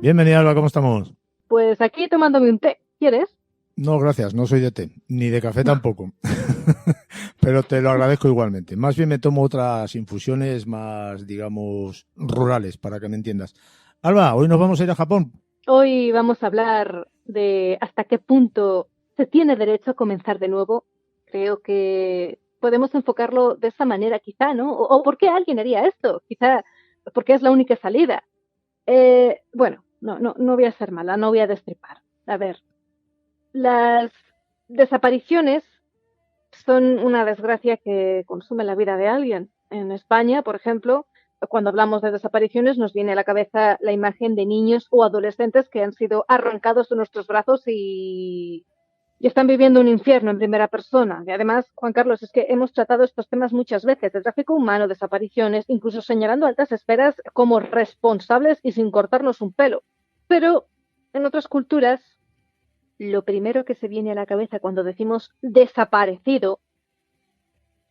Bienvenida, Alba, ¿cómo estamos? Pues aquí tomándome un té. ¿Quieres? No, gracias, no soy de té, ni de café tampoco. Pero te lo agradezco igualmente. Más bien me tomo otras infusiones más, digamos, rurales, para que me entiendas. Alba, hoy nos vamos a ir a Japón. Hoy vamos a hablar de hasta qué punto se tiene derecho a comenzar de nuevo. Creo que podemos enfocarlo de esa manera, quizá, ¿no? O ¿por qué alguien haría esto? Quizá porque es la única salida. Bueno, no voy a ser mala, no voy a destripar. A ver, las desapariciones son una desgracia que consume la vida de alguien. En España, por ejemplo, cuando hablamos de desapariciones nos viene a la cabeza la imagen de niños o adolescentes que han sido arrancados de nuestros brazos y están viviendo un infierno en primera persona. Y además, Juan Carlos, es que hemos tratado estos temas muchas veces, de tráfico humano, desapariciones, incluso señalando a altas esferas como responsables y sin cortarnos un pelo. Pero en otras culturas, lo primero que se viene a la cabeza cuando decimos desaparecido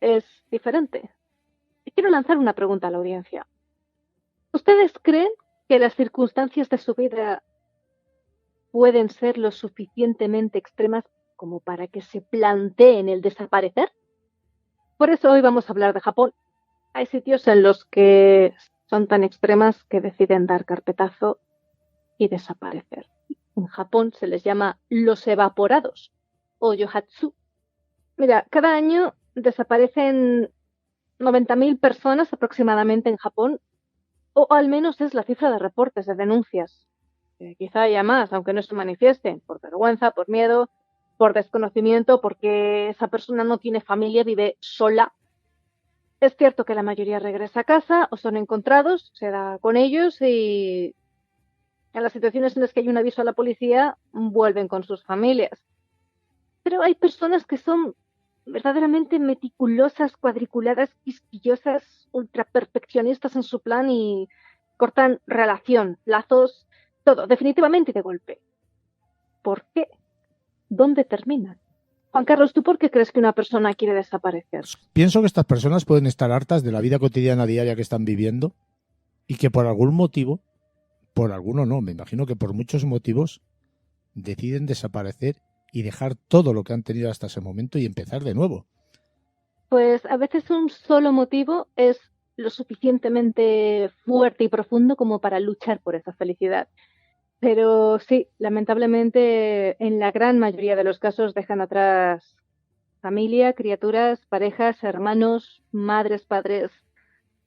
es diferente. Y quiero lanzar una pregunta a la audiencia. ¿Ustedes creen que las circunstancias de su vida pueden ser lo suficientemente extremas como para que se planteen el desaparecer? Por eso hoy vamos a hablar de Japón. Hay sitios en los que son tan extremas que deciden dar carpetazo y desaparecer. En Japón se les llama los evaporados o yohatsu. Mira, cada año desaparecen 90.000 personas aproximadamente en Japón, o al menos es la cifra de reportes de denuncias. Quizá haya más, aunque no se manifiesten, por vergüenza, por miedo, por desconocimiento, porque esa persona no tiene familia, vive sola. Es cierto que la mayoría regresa a casa o son encontrados, se da con ellos y en las situaciones en las que hay un aviso a la policía vuelven con sus familias. Pero hay personas que son verdaderamente meticulosas, cuadriculadas, quisquillosas, ultra perfeccionistas en su plan y cortan relación, lazos, todo, definitivamente de golpe. ¿Por qué? ¿Dónde terminan? Juan Carlos, ¿tú por qué crees que una persona quiere desaparecer? Pienso que estas personas pueden estar hartas de la vida cotidiana diaria que están viviendo y que por algún motivo, por alguno no, me imagino que por muchos motivos, deciden desaparecer y dejar todo lo que han tenido hasta ese momento y empezar de nuevo. Pues a veces un solo motivo es lo suficientemente fuerte y profundo como para luchar por esa felicidad. Pero sí, lamentablemente en la gran mayoría de los casos dejan atrás familia, criaturas, parejas, hermanos, madres, padres.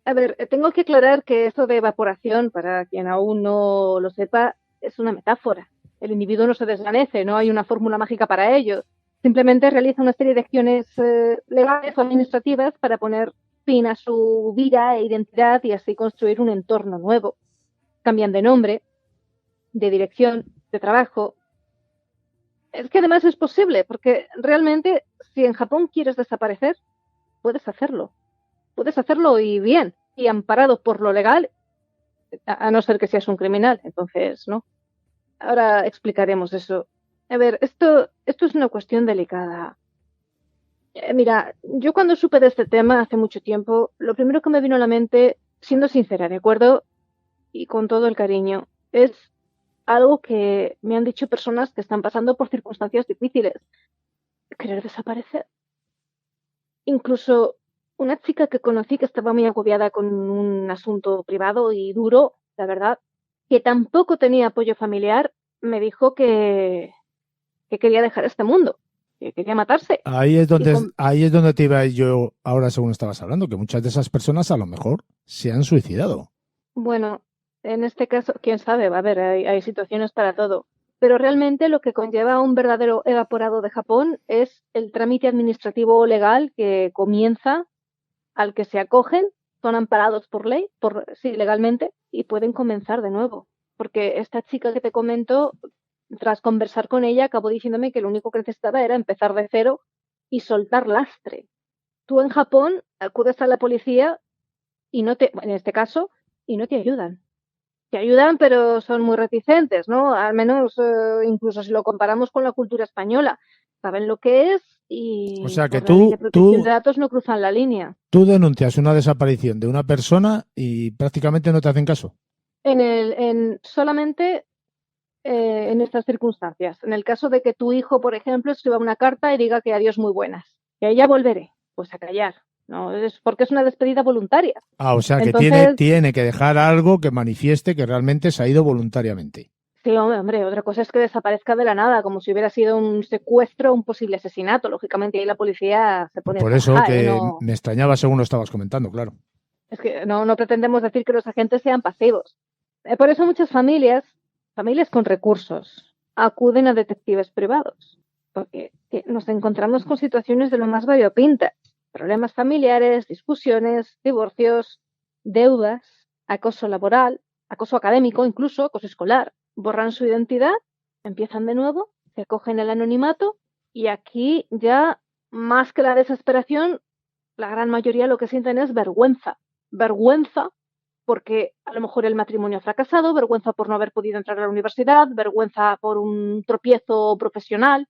A ver, tengo que aclarar que eso de evaporación, para quien aún no lo sepa, es una metáfora. El individuo no se desvanece, no hay una fórmula mágica para ello. Simplemente realiza una serie de acciones legales o administrativas para poner fin a su vida e identidad y así construir un entorno nuevo. Cambian de nombre, de dirección, de trabajo. Es que además es posible, porque realmente si en Japón quieres desaparecer, puedes hacerlo. Puedes hacerlo y bien, y amparado por lo legal, a no ser que seas un criminal, entonces no. Ahora explicaremos eso. A ver, esto es una cuestión delicada. Mira, yo cuando supe de este tema hace mucho tiempo, lo primero que me vino a la mente, siendo sincera, ¿de acuerdo? Y con todo el cariño, es algo que me han dicho personas que están pasando por circunstancias difíciles. Querer desaparecer. Incluso una chica que conocí que estaba muy agobiada con un asunto privado y duro, la verdad, que tampoco tenía apoyo familiar, me dijo que quería dejar este mundo, que quería matarse. Ahí es donde te iba a ir yo ahora según estabas hablando, que muchas de esas personas a lo mejor se han suicidado. Bueno, en este caso, quién sabe, va a ver, hay situaciones para todo. Pero realmente lo que conlleva a un verdadero evaporado de Japón es el trámite administrativo o legal que comienza, al que se acogen, son amparados por ley, sí, legalmente, y pueden comenzar de nuevo. Porque esta chica que te comento, tras conversar con ella, acabó diciéndome que lo único que necesitaba era empezar de cero y soltar lastre. Tú en Japón acudes a la policía y en este caso, y no te ayudan. Te ayudan, pero son muy reticentes, ¿no? Al menos, incluso si lo comparamos con la cultura española. Saben lo que es y O sea que por la ley de protección tú, de datos no cruzan la línea. tú denuncias una desaparición de una persona y prácticamente no te hacen caso. Solamente en estas circunstancias. En el caso de que tu hijo, por ejemplo, escriba una carta y diga que adiós muy buenas, que ya volveré, pues a callar. No, es porque es una despedida voluntaria. Ah, o sea que Entonces, tiene que dejar algo que manifieste que realmente se ha ido voluntariamente. sí, hombre, otra cosa es que desaparezca de la nada, como si hubiera sido un secuestro o un posible asesinato. Lógicamente ahí la policía se Pues pone a por eso trabajar, ¿eh? que No, me extrañaba según lo estabas comentando, claro. es que no pretendemos decir que los agentes sean pasivos. Por eso muchas familias con recursos, acuden a detectives privados, porque nos encontramos con situaciones de lo más variopintas, problemas familiares, discusiones, divorcios, deudas, acoso laboral, acoso académico, incluso acoso escolar. Borran su identidad, empiezan de nuevo, se acogen el anonimato y aquí ya, más que la desesperación, la gran mayoría lo que sienten es vergüenza. Vergüenza porque a lo mejor el matrimonio ha fracasado, vergüenza por no haber podido entrar a la universidad, vergüenza por un tropiezo profesional.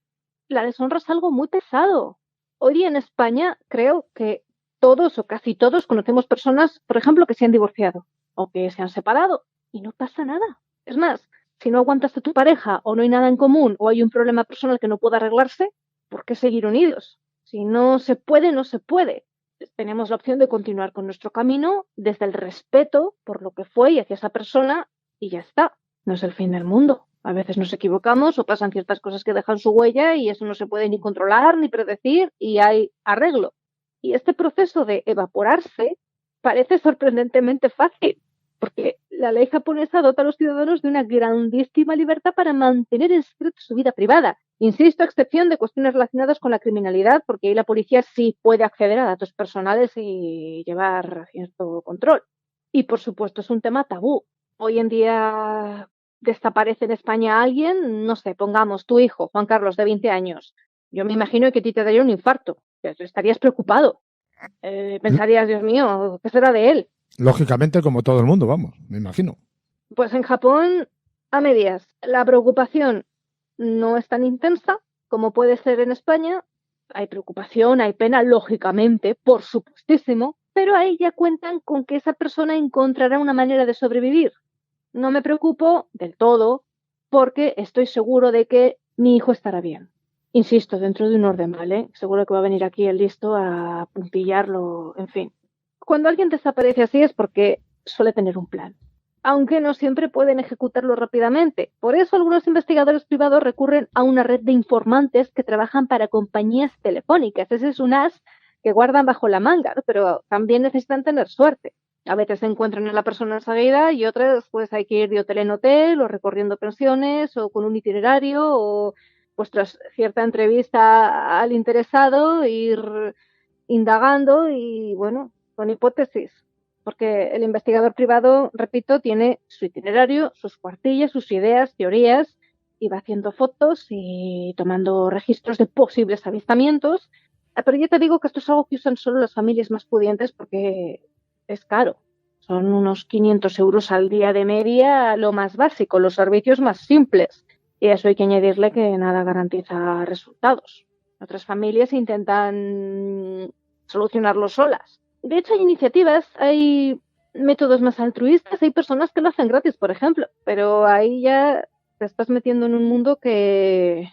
La deshonra es algo muy pesado. Hoy día en España creo que todos o casi todos conocemos personas, por ejemplo, que se han divorciado o que se han separado y no pasa nada. Es más, si no aguantas a tu pareja o no hay nada en común o hay un problema personal que no pueda arreglarse, ¿por qué seguir unidos? Si no se puede, no se puede. Tenemos la opción de continuar con nuestro camino desde el respeto por lo que fue y hacia esa persona y ya está. No es el fin del mundo. A veces nos equivocamos o pasan ciertas cosas que dejan su huella y eso no se puede ni controlar ni predecir y hay arreglo. Y este proceso de evaporarse parece sorprendentemente fácil, porque la ley japonesa dota a los ciudadanos de una grandísima libertad para mantener en secreto su vida privada. Insisto, a excepción de cuestiones relacionadas con la criminalidad, porque ahí la policía sí puede acceder a datos personales y llevar cierto control. Y por supuesto es un tema tabú. Hoy en día desaparece en España alguien, no sé, pongamos tu hijo, Juan Carlos, de 20 años. Yo me imagino que a ti te daría un infarto. Estarías preocupado. L- Pensarías, Dios mío, ¿qué será de él? Lógicamente, como todo el mundo, vamos, me imagino. Pues en Japón, a medias. La preocupación no es tan intensa como puede ser en España. Hay preocupación, hay pena, lógicamente, por supuestísimo, pero ahí ya cuentan con que esa persona encontrará una manera de sobrevivir. No me preocupo del todo porque estoy seguro de que mi hijo estará bien. Insisto, dentro de un orden, ¿vale? Seguro que va a venir aquí el listo a puntillarlo, en fin. Cuando alguien desaparece así es porque suele tener un plan, aunque no siempre pueden ejecutarlo rápidamente. Por eso algunos investigadores privados recurren a una red de informantes que trabajan para compañías telefónicas. Ese es un as que guardan bajo la manga, ¿no? Pero también necesitan tener suerte. A veces se encuentran a la persona enseguida y otras pues hay que ir de hotel en hotel o recorriendo pensiones o con un itinerario o pues tras cierta entrevista al interesado ir indagando y bueno, con hipótesis. Porque el investigador privado, repito, tiene su itinerario, sus cuartillas, sus ideas, teorías, y va haciendo fotos y tomando registros de posibles avistamientos. Pero ya te digo que esto es algo que usan solo las familias más pudientes porque es caro. Son unos 500 euros al día de media, lo más básico, los servicios más simples. Y a eso hay que añadirle que nada garantiza resultados. Otras familias intentan solucionarlo solas. De hecho, hay iniciativas, hay métodos más altruistas, hay personas que lo hacen gratis, por ejemplo, pero ahí ya te estás metiendo en un mundo que,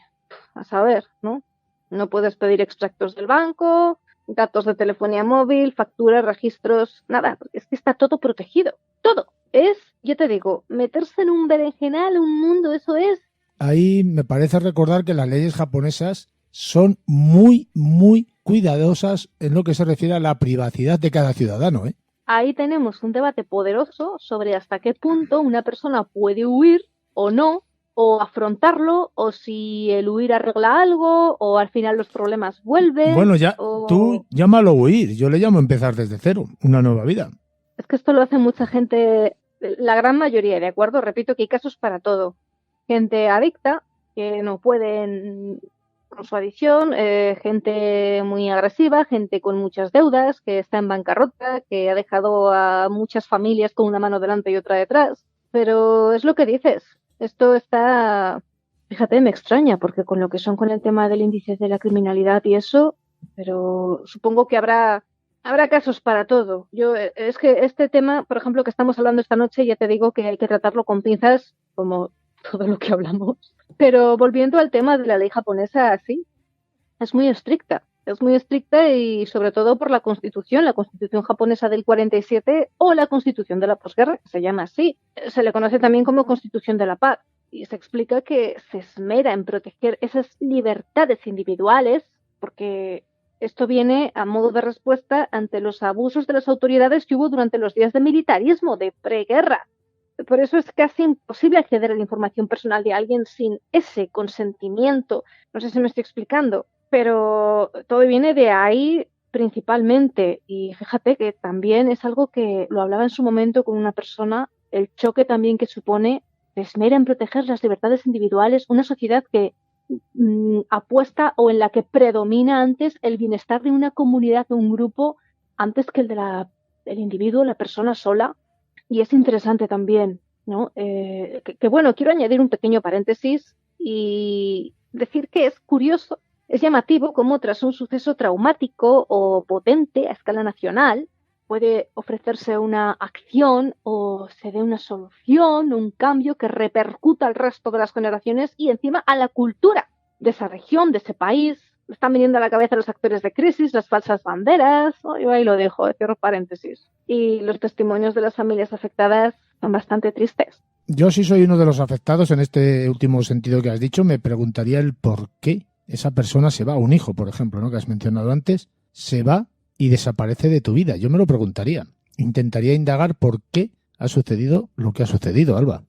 a saber, ¿no? No puedes pedir extractos del banco, datos de telefonía móvil, facturas, registros, nada, porque es que está todo protegido, todo. Es, yo te digo, meterse en un berenjenal, un mundo, eso es. Ahí me parece recordar que las leyes japonesas son muy, muy cuidadosas en lo que se refiere a la privacidad de cada ciudadano, ¿eh? Ahí tenemos un debate poderoso sobre hasta qué punto una persona puede huir o no, o afrontarlo, o si el huir arregla algo, o al final los problemas vuelven, Bueno, ya tú o... llámalo huir, yo le llamo empezar desde cero, una nueva vida. Es que esto lo hace mucha gente, la gran mayoría, ¿de acuerdo? Repito que hay casos para todo. Gente adicta, que no pueden con su adicción, gente muy agresiva, gente con muchas deudas, que está en bancarrota, que ha dejado a muchas familias con una mano delante y otra detrás. Pero es lo que dices, esto está Fíjate, me extraña, porque con lo que son con el tema del índice de la criminalidad y eso, pero supongo que habrá casos para todo. Es que este tema, por ejemplo, que estamos hablando esta noche, ya te digo que hay que tratarlo con pinzas, como todo lo que hablamos. Pero volviendo al tema de la ley japonesa, sí, es muy estricta. Es muy estricta y sobre todo por la Constitución japonesa del 47 o la Constitución de la posguerra, que se llama así. Se le conoce también como Constitución de la Paz y se explica que se esmera en proteger esas libertades individuales porque esto viene a modo de respuesta ante los abusos de las autoridades que hubo durante los días de militarismo, de preguerra. Por eso es casi imposible acceder a la información personal de alguien sin ese consentimiento. No sé si me estoy explicando, pero todo viene de ahí principalmente. Y fíjate que también es algo que lo hablaba en su momento con una persona, el choque también que supone se esmera en proteger las libertades individuales, una sociedad que apuesta o en la que predomina antes el bienestar de una comunidad, de un grupo, antes que el del individuo, la persona sola. Y es interesante también, ¿no? Bueno, quiero añadir un pequeño paréntesis y decir que es curioso, es llamativo cómo tras un suceso traumático o potente a escala nacional puede ofrecerse una acción o se dé una solución, un cambio que repercuta al resto de las generaciones y encima a la cultura de esa región, de ese país. Me están viniendo a la cabeza los actores de Crisis, las falsas banderas, ¿no? Yo ahí lo dejo, cierro paréntesis. Y los testimonios de las familias afectadas son bastante tristes. Yo sí soy uno de los afectados en este último sentido que has dicho. Me preguntaría el por qué esa persona se va. Un hijo, por ejemplo, ¿no?, que has mencionado antes, se va y desaparece de tu vida. Yo me lo preguntaría. Intentaría indagar por qué ha sucedido lo que ha sucedido, Alba.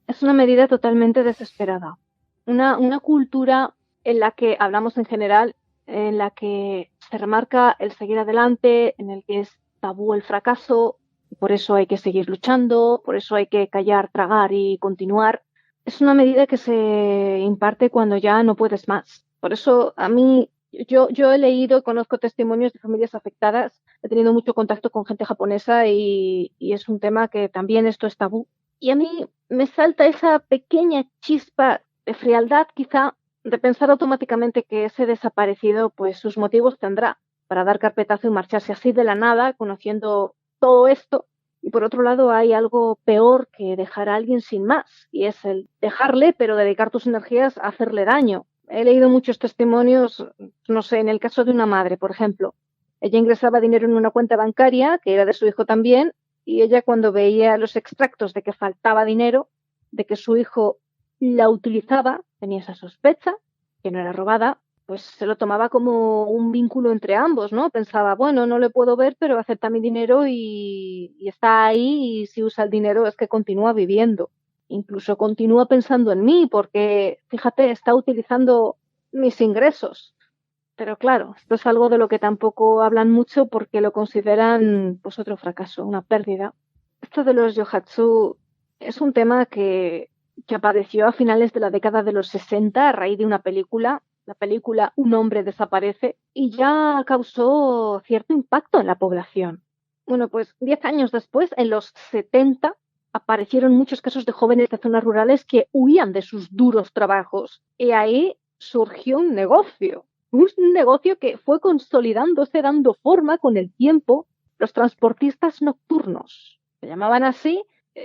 Es una medida totalmente desesperada. Una cultura en la que hablamos en general, en la que se remarca el seguir adelante, en el que es tabú el fracaso, y por eso hay que seguir luchando, por eso hay que callar, tragar y continuar. Es una medida que se imparte cuando ya no puedes más. Por eso a mí, yo he leído, conozco testimonios de familias afectadas, he tenido mucho contacto con gente japonesa y es un tema que también esto es tabú. Y a mí me salta esa pequeña chispa de frialdad, quizá, de pensar automáticamente que ese desaparecido, pues sus motivos tendrá para dar carpetazo y marcharse así de la nada, conociendo todo esto. Y por otro lado, hay algo peor que dejar a alguien sin más, y es el dejarle, pero dedicar tus energías a hacerle daño. He leído muchos testimonios, no sé, en el caso de una madre, por ejemplo. Ella ingresaba dinero en una cuenta bancaria, que era de su hijo también, y ella cuando veía los extractos de que faltaba dinero, de que su hijo la utilizaba, tenía esa sospecha, que no era robada, pues se lo tomaba como un vínculo entre ambos, ¿no? Pensaba, bueno, no le puedo ver, pero acepta mi dinero y está ahí y si usa el dinero es que continúa viviendo. Incluso continúa pensando en mí porque, fíjate, está utilizando mis ingresos. Pero claro, esto es algo de lo que tampoco hablan mucho porque lo consideran pues otro fracaso, una pérdida. Esto de los yohatsu es un tema que apareció a finales de la década de los 60 a raíz de una película, la película Un hombre desaparece, y ya causó cierto impacto en la población. Bueno, pues 10 años después, en los 70, aparecieron muchos casos de jóvenes de zonas rurales que huían de sus duros trabajos. Y ahí surgió un negocio que fue consolidándose, dando forma con el tiempo, los transportistas nocturnos. Se llamaban así,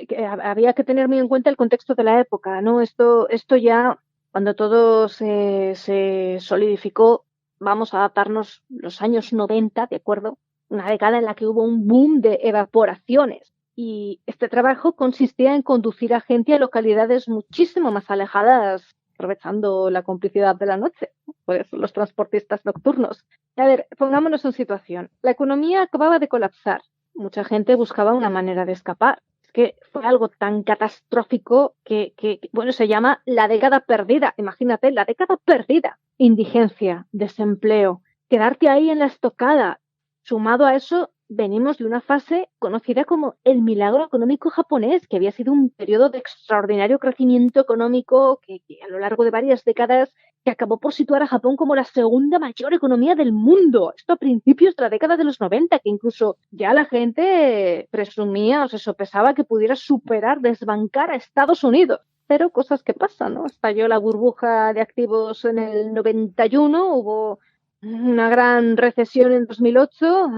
que había que tener muy en cuenta el contexto de la época, ¿no? Esto ya, cuando todo se solidificó, vamos a adaptarnos los años 90, ¿de acuerdo? Una década en la que hubo un boom de evaporaciones. Y este trabajo consistía en conducir a gente a localidades muchísimo más alejadas, aprovechando la complicidad de la noche, pues los transportistas nocturnos. A ver, pongámonos en situación. La economía acababa de colapsar. Mucha gente buscaba una manera de escapar. Es que fue algo tan catastrófico que bueno, se llama la década perdida. Imagínate, la década perdida. Indigencia, desempleo, quedarte ahí en la estocada. Sumado a eso, venimos de una fase conocida como el milagro económico japonés, que había sido un periodo de extraordinario crecimiento económico que a lo largo de varias décadas que acabó por situar a Japón como la segunda mayor economía del mundo. Esto a principios de la década de los 90, que incluso ya la gente presumía o se sopesaba que pudiera superar, desbancar a Estados Unidos. pero cosas que pasan, ¿no? Estalló la burbuja de activos en el 91, hubo una gran recesión en 2008,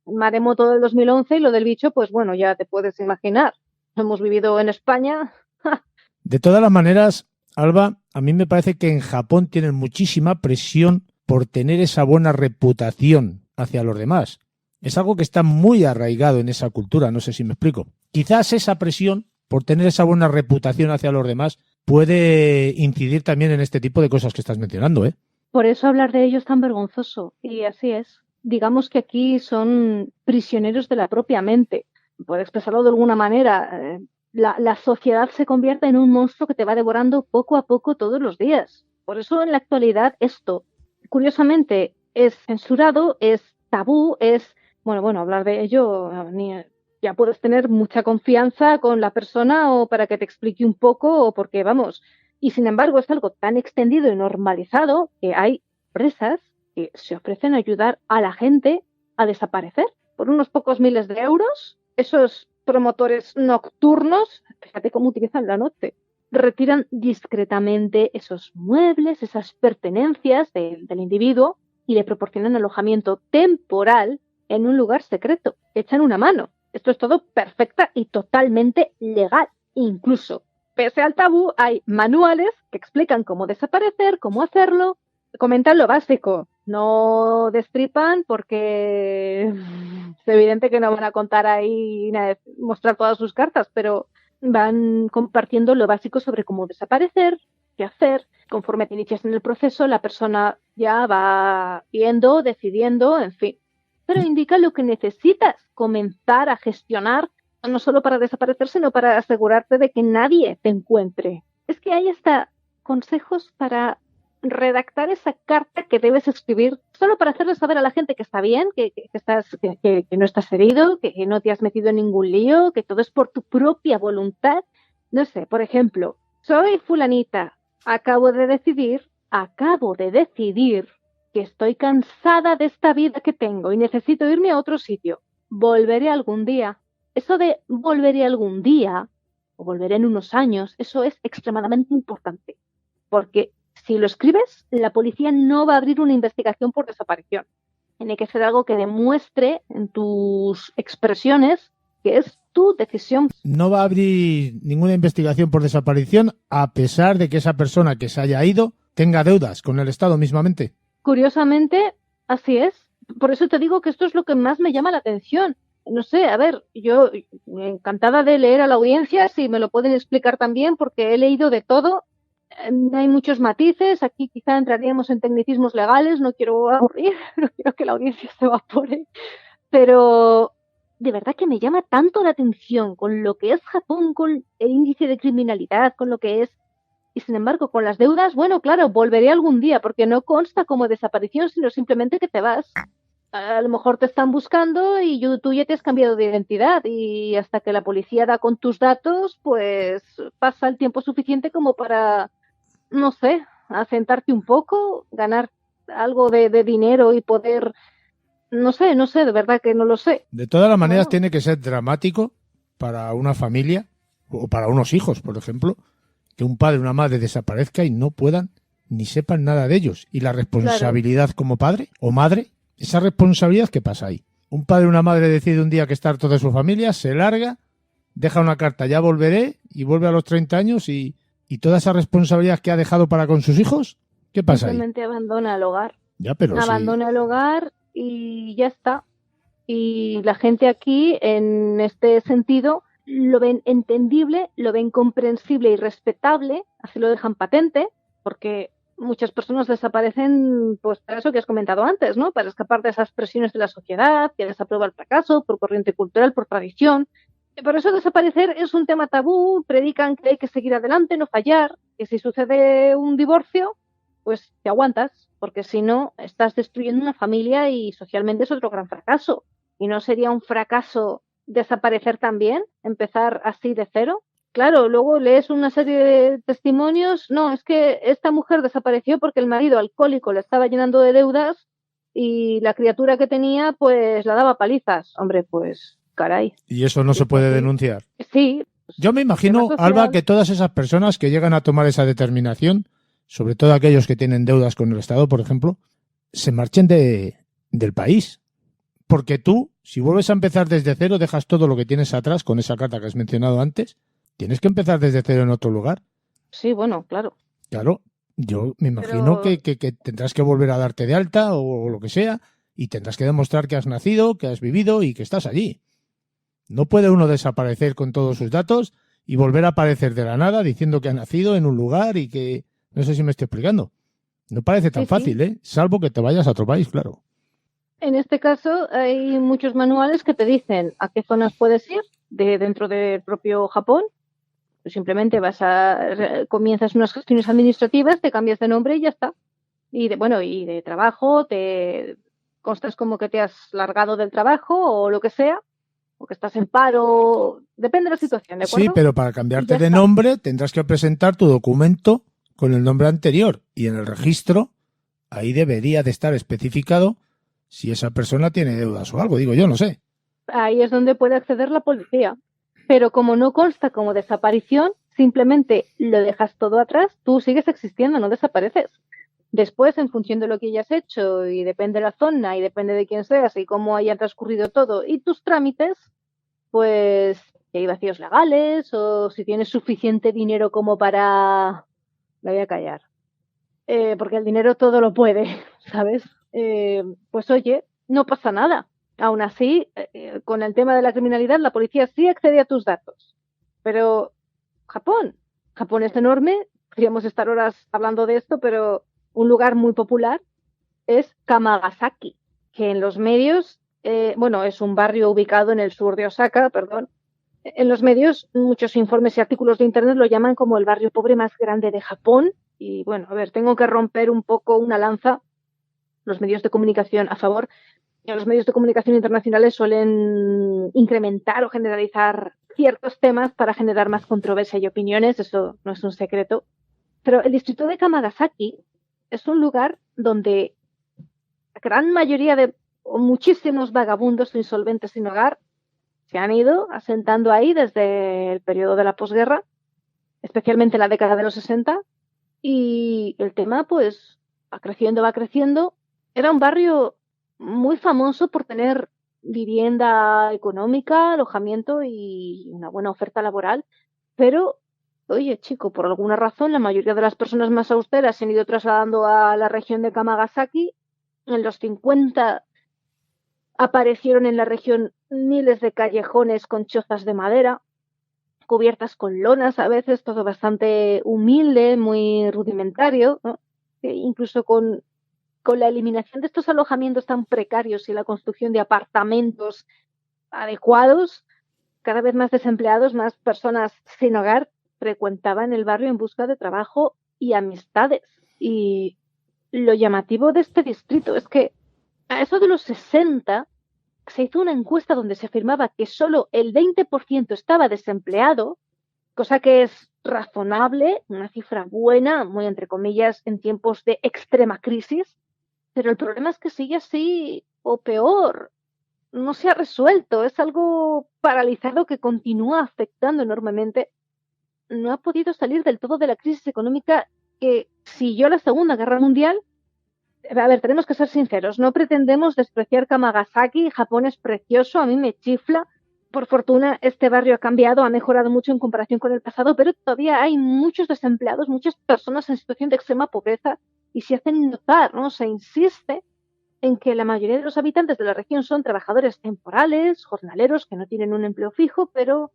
maremoto del 2011 y lo del bicho, pues bueno, ya te puedes imaginar. Lo hemos vivido en España. De todas las maneras, Alba, a mí me parece que en Japón tienen muchísima presión por tener esa buena reputación hacia los demás. Es algo que está muy arraigado en esa cultura, no sé si me explico. Quizás esa presión por tener esa buena reputación hacia los demás puede incidir también en este tipo de cosas que estás mencionando, ¿eh? Por eso hablar de ello es tan vergonzoso, y así es. Digamos que aquí son prisioneros de la propia mente. Puedo expresarlo de alguna manera. La sociedad se convierte en un monstruo que te va devorando poco a poco todos los días. Por eso en la actualidad esto, curiosamente, es censurado, es tabú, es... Bueno, hablar de ello, ya puedes tener mucha confianza con la persona o para que te explique un poco o porque, vamos, y sin embargo es algo tan extendido y normalizado que hay empresas que se ofrecen a ayudar a la gente a desaparecer por unos pocos miles de euros. Esos promotores nocturnos, fíjate cómo utilizan la noche, retiran discretamente esos muebles, esas pertenencias del individuo y le proporcionan alojamiento temporal en un lugar secreto. Echan una mano. Esto es todo perfecta y totalmente legal. Incluso, pese al tabú, hay manuales que explican cómo desaparecer, cómo hacerlo, comentan lo básico. No destripan porque es evidente que no van a contar ahí, mostrar todas sus cartas, pero van compartiendo lo básico sobre cómo desaparecer, qué hacer. Conforme te inicias en el proceso, la persona ya va viendo, decidiendo, en fin. Pero indica lo que necesitas comenzar a gestionar, no solo para desaparecer, sino para asegurarte de que nadie te encuentre. Es que hay hasta consejos para redactar esa carta que debes escribir solo para hacerle saber a la gente que está bien, que no estás herido, que no te has metido en ningún lío, que todo es por tu propia voluntad. No sé, por ejemplo, soy fulanita, acabo de decidir que estoy cansada de esta vida que tengo y necesito irme a otro sitio. Volveré algún día. Eso de volveré algún día o volveré en unos años, eso es extremadamente importante. Porque si lo escribes, la policía no va a abrir una investigación por desaparición. Tiene que ser algo que demuestre en tus expresiones que es tu decisión. No va a abrir ninguna investigación por desaparición a pesar de que esa persona que se haya ido tenga deudas con el Estado mismamente. Curiosamente, así es. Por eso te digo que esto es lo que más me llama la atención. No sé, a ver, yo encantada de leer a la audiencia, si me lo pueden explicar también, porque he leído de todo. Hay muchos matices, aquí quizá entraríamos en tecnicismos legales, no quiero aburrir, no quiero que la audiencia se evapore, pero de verdad que me llama tanto la atención con lo que es Japón, con el índice de criminalidad, con lo que es. Y sin embargo, con las deudas, bueno, claro, volveré algún día, porque no consta como desaparición, sino simplemente que te vas. A lo mejor te están buscando y tú ya te has cambiado de identidad y hasta que la policía da con tus datos, pues pasa el tiempo suficiente como para, no sé, asentarte un poco, ganar algo de dinero y poder, no sé, de verdad que no lo sé. De todas las maneras, tiene que ser dramático para una familia o para unos hijos, por ejemplo, que un padre o una madre desaparezca y no puedan ni sepan nada de ellos. Y la responsabilidad como padre o madre, esa responsabilidad, ¿qué pasa ahí? Un padre o una madre decide un día que está harto de su familia, se larga, deja una carta, ya volveré, y vuelve a los 30 años y toda esa responsabilidad que ha dejado para con sus hijos, ¿qué pasa ahí? Simplemente abandona el hogar. Ya, pero abandona el hogar y ya está. Y la gente aquí, en este sentido, lo ven entendible, lo ven comprensible y respetable, así lo dejan patente, porque muchas personas desaparecen pues para eso que has comentado antes, ¿no? Para escapar de esas presiones de la sociedad, que desaprueba el fracaso, por corriente cultural, por tradición. Y por eso desaparecer es un tema tabú, predican que hay que seguir adelante, no fallar, que si sucede un divorcio, pues te aguantas, porque si no, estás destruyendo una familia y socialmente es otro gran fracaso. ¿Y no sería un fracaso desaparecer también? ¿Empezar así de cero? Claro, luego lees una serie de testimonios. No, es que esta mujer desapareció porque el marido alcohólico le estaba llenando de deudas y la criatura que tenía pues la daba palizas. Hombre, pues caray. ¿Y eso no se puede denunciar? Sí, Yo me imagino, social. Alba, que todas esas personas que llegan a tomar esa determinación, sobre todo aquellos que tienen deudas con el Estado, por ejemplo, se marchen del país. Porque tú, si vuelves a empezar desde cero, dejas todo lo que tienes atrás con esa carta que has mencionado antes, tienes que empezar desde cero en otro lugar. Sí, bueno, claro. Claro, yo me imagino Pero que tendrás que volver a darte de alta o lo que sea y tendrás que demostrar que has nacido, que has vivido y que estás allí. No puede uno desaparecer con todos sus datos y volver a aparecer de la nada diciendo que ha nacido en un lugar y que... No sé si me estoy explicando. No parece tan sí, fácil, ¿eh? Salvo que te vayas a otro país, claro. en este caso hay muchos manuales que te dicen a qué zonas puedes ir dentro del propio Japón. Tú simplemente comienzas unas gestiones administrativas, te cambias de nombre y ya está. Y de trabajo, te constas como que te has largado del trabajo o lo que sea, o que estás en paro, depende de la situación, ¿de Sí, acuerdo? pero para Y cambiarte ya de está. nombre tendrás que presentar tu documento con el nombre anterior y en el registro ahí debería de estar especificado si esa persona tiene deudas o algo, digo yo, no sé. Ahí es donde puede acceder la policía. Pero como no consta como desaparición, simplemente lo dejas todo atrás, tú sigues existiendo, no desapareces. Después, en función de lo que hayas hecho, y depende de la zona, y depende de quién seas, y cómo haya transcurrido todo, y tus trámites, pues si hay vacíos legales, o si tienes suficiente dinero como para... Me voy a callar. Porque el dinero todo lo puede, ¿sabes? Pues oye, no pasa nada. Aún así, con el tema de la criminalidad, la policía sí accede a tus datos. Pero Japón, Japón es enorme, podríamos estar horas hablando de esto, pero un lugar muy popular es Kamagasaki, que en los medios, bueno, es un barrio ubicado en el sur de Osaka, perdón. En los medios, muchos informes y artículos de Internet lo llaman como el barrio pobre más grande de Japón. Y bueno, a ver, tengo que romper un poco una lanza. Los medios de comunicación a favor. Los medios de comunicación internacionales suelen incrementar o generalizar ciertos temas para generar más controversia y opiniones. Eso no es un secreto. Pero el distrito de Kamagasaki es un lugar donde la gran mayoría de o muchísimos vagabundos o insolventes sin hogar se han ido asentando ahí desde el periodo de la posguerra, especialmente en la década de los 60, y el tema pues va creciendo, va creciendo. Era un barrio muy famoso por tener vivienda económica, alojamiento y una buena oferta laboral, pero oye, chico, por alguna razón la mayoría de las personas más austeras se han ido trasladando a la región de Kamagasaki. En los 50 aparecieron en la región miles de callejones con chozas de madera, cubiertas con lonas a veces, todo bastante humilde, muy rudimentario, ¿no? Incluso con la eliminación de estos alojamientos tan precarios y la construcción de apartamentos adecuados, cada vez más desempleados, más personas sin hogar frecuentaban el barrio en busca de trabajo y amistades. Y lo llamativo de este distrito es que a eso de los 60 se hizo una encuesta donde se afirmaba que solo el 20% estaba desempleado, cosa que es razonable, una cifra buena, muy entre comillas, en tiempos de extrema crisis, pero el problema es que sigue así o peor, no se ha resuelto, es algo paralizado que continúa afectando enormemente. No ha podido salir del todo de la crisis económica que siguió la Segunda Guerra Mundial. A ver, tenemos que ser sinceros, no pretendemos despreciar Kamagasaki, Japón es precioso, a mí me chifla. Por fortuna, este barrio ha cambiado, ha mejorado mucho en comparación con el pasado, pero todavía hay muchos desempleados, muchas personas en situación de extrema pobreza y se hacen notar, ¿no? Se insiste en que la mayoría de los habitantes de la región son trabajadores temporales, jornaleros que no tienen un empleo fijo, pero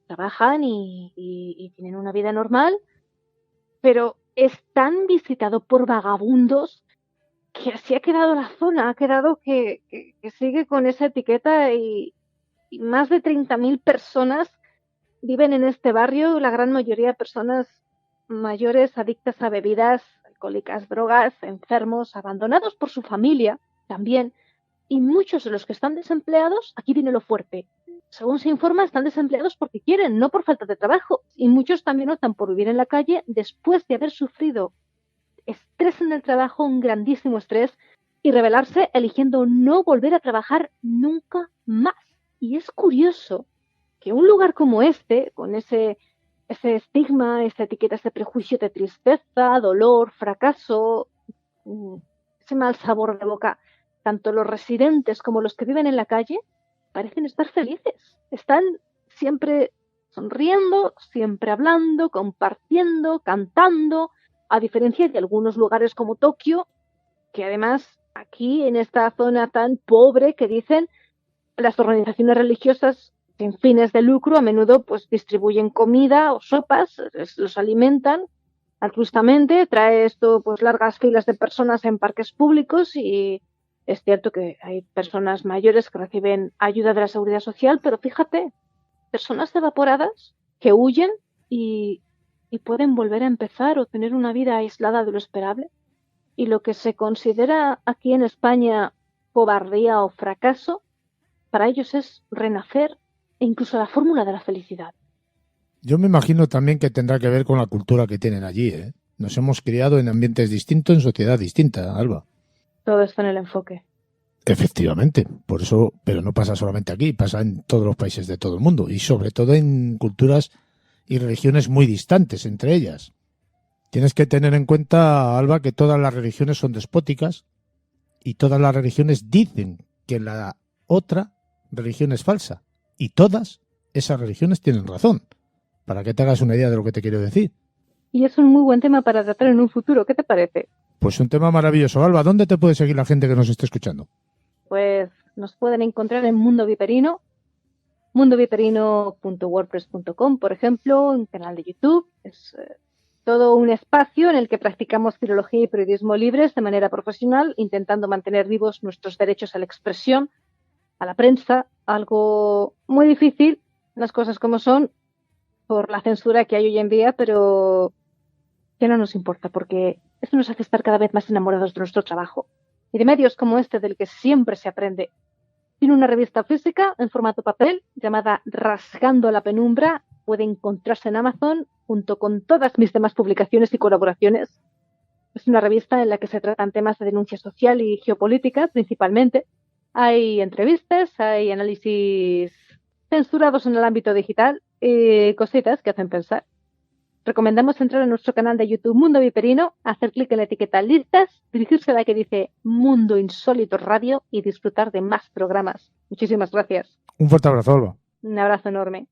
trabajan y tienen una vida normal, pero es tan visitado por vagabundos que así ha quedado la zona, ha quedado que sigue con esa etiqueta y más de 30.000 personas viven en este barrio, la gran mayoría de personas mayores, adictas a bebidas alcohólicas, drogas, enfermos, abandonados por su familia también, y muchos de los que están desempleados, aquí viene lo fuerte. Según se informa, están desempleados porque quieren, no por falta de trabajo, y muchos también optan por vivir en la calle después de haber sufrido estrés en el trabajo, un grandísimo estrés, y rebelarse eligiendo no volver a trabajar nunca más. Y es curioso que un lugar como este, con ese estigma, esa etiqueta, ese prejuicio de tristeza, dolor, fracaso, ese mal sabor de boca, tanto los residentes como los que viven en la calle parecen estar felices. Están siempre sonriendo, siempre hablando, compartiendo, cantando, a diferencia de algunos lugares como Tokio, que además aquí en esta zona tan pobre que dicen las organizaciones religiosas sin fines de lucro a menudo pues distribuyen comida o sopas, los alimentan altruistamente, trae esto pues largas filas de personas en parques públicos y es cierto que hay personas mayores que reciben ayuda de la seguridad social, pero fíjate, personas evaporadas que huyen y, y pueden volver a empezar o tener una vida aislada de lo esperable. Y lo que se considera aquí en España cobardía o fracaso, para ellos es renacer e incluso la fórmula de la felicidad. Yo me imagino también que tendrá que ver con la cultura que tienen allí, ¿eh? Nos hemos criado en ambientes distintos, en sociedad distinta, Alba. Todo esto en el enfoque. Efectivamente, por eso, pero no pasa solamente aquí, pasa en todos los países de todo el mundo y sobre todo en culturas y religiones muy distantes entre ellas. Tienes que tener en cuenta, Alba, que todas las religiones son despóticas y todas las religiones dicen que la otra religión es falsa y todas esas religiones tienen razón. Para que te hagas una idea de lo que te quiero decir. Y es un muy buen tema para tratar en un futuro, ¿qué te parece? Pues un tema maravilloso. Alba, ¿dónde te puede seguir la gente que nos esté escuchando? Pues nos pueden encontrar en Mundo Viperino, mundoviperino.wordpress.com, por ejemplo, un canal de YouTube. Es todo un espacio en el que practicamos filología y periodismo libres de manera profesional, intentando mantener vivos nuestros derechos a la expresión, a la prensa, algo muy difícil, las cosas como son, por la censura que hay hoy en día, pero que no nos importa, porque eso nos hace estar cada vez más enamorados de nuestro trabajo y de medios como este del que siempre se aprende. Tiene una revista física en formato papel llamada Rasgando la Penumbra. Puede encontrarse en Amazon junto con todas mis demás publicaciones y colaboraciones. Es una revista en la que se tratan temas de denuncia social y geopolítica principalmente. Hay entrevistas, hay análisis censurados en el ámbito digital y cositas que hacen pensar. Recomendamos entrar en nuestro canal de YouTube Mundo Viperino, hacer clic en la etiqueta listas, dirigirse a la que dice Mundo Insólito Radio y disfrutar de más programas. Muchísimas gracias. Un fuerte abrazo, Alba. Un abrazo enorme.